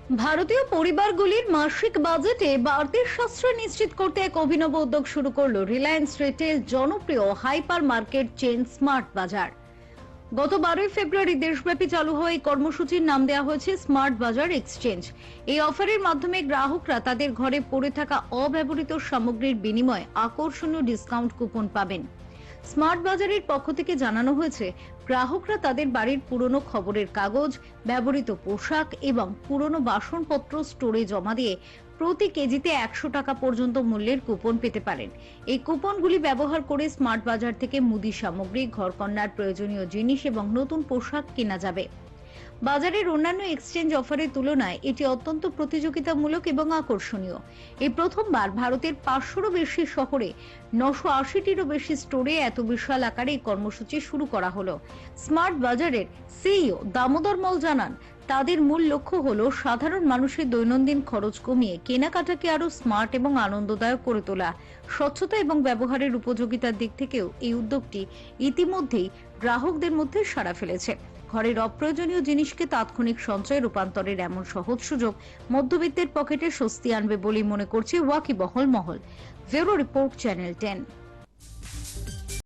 ভারতীয় পরিবারগুলির মাসিক বাজেটে বাড়তি সাশ্রয় নিশ্চিত করতে এক অভিনব উদ্যোগ শুরু করলো রিলায়েন্স রিটেল জনপ্রিয় হাইপার মার্কেট চেইন স্মার্ট বাজার। গত 12 ফেব্রুয়ারি দেশব্যাপী চালু হওয়া এই কর্মসূচির নাম দেওয়া হয়েছে স্মার্ট বাজার এক্সচেঞ্জ। এই অফারের মাধ্যমে গ্রাহকরা তাদের ঘরে পড়ে থাকা অব্যবহৃত সামগ্রীর বিনিময়ে আকর্ষণীয় ডিসকাউন্ট কুপন পাবেন। স্মার্ট বাজারের পক্ষ থেকে জানানো হয়েছে, গ্রাহকরা তাদের বাড়ির পুরনো খবরের কাগজ, ব্যবহৃত পোশাক এবং পুরনো বাসনপত্র স্টোরে জমা দিয়ে প্রতি কেজিতে 100 টাকা পর্যন্ত মূল্যের কুপন পেতে পারেন। এই কুপনগুলি ব্যবহার করে স্মার্ট বাজার থেকে মুদি সামগ্রী, ঘরকন্নার প্রয়োজনীয় জিনিস এবং নতুন পোশাক কেনা যাবে। বাজারের অন্যান্য এক্সচেঞ্জ অফারের তুলনায় এটি অত্যন্ত প্রতিযোগিতামূলক এবং আকর্ষণীয়। এই প্রথমবার ভারতের 500-রও বেশি শহরে 980-টিরও বেশি স্টোরে এত বিশাল আকারে এই কর্মসূচি শুরু করা হলো। স্মার্ট বাজারের সিইও দামোদর মল জানান, তাদের মূল লক্ষ্য হলো সাধারণ মানুষের দৈনন্দিন খরচ কমিয়ে কেনাকাটাকে আরো স্মার্ট এবং আনন্দদায়ক করে তোলা। স্বচ্ছতা এবং ব্যবহারের উপযোগিতার দিক থেকেও এই উদ্যোগটি ইতিমধ্যেই গ্রাহকদের মধ্যে সাড়া ফেলেছে। ঘরের অপ্রয়োজনীয় জিনিসকে তাৎক্ষণিক সঞ্চয়ে রূপান্তরের এমন সহজ সুযোগ মধ্যবিত্তের পকেটে স্বস্তি আনবে বলেই মনে করছে ওয়াকিবহাল মহল। Bureau report, channel 10।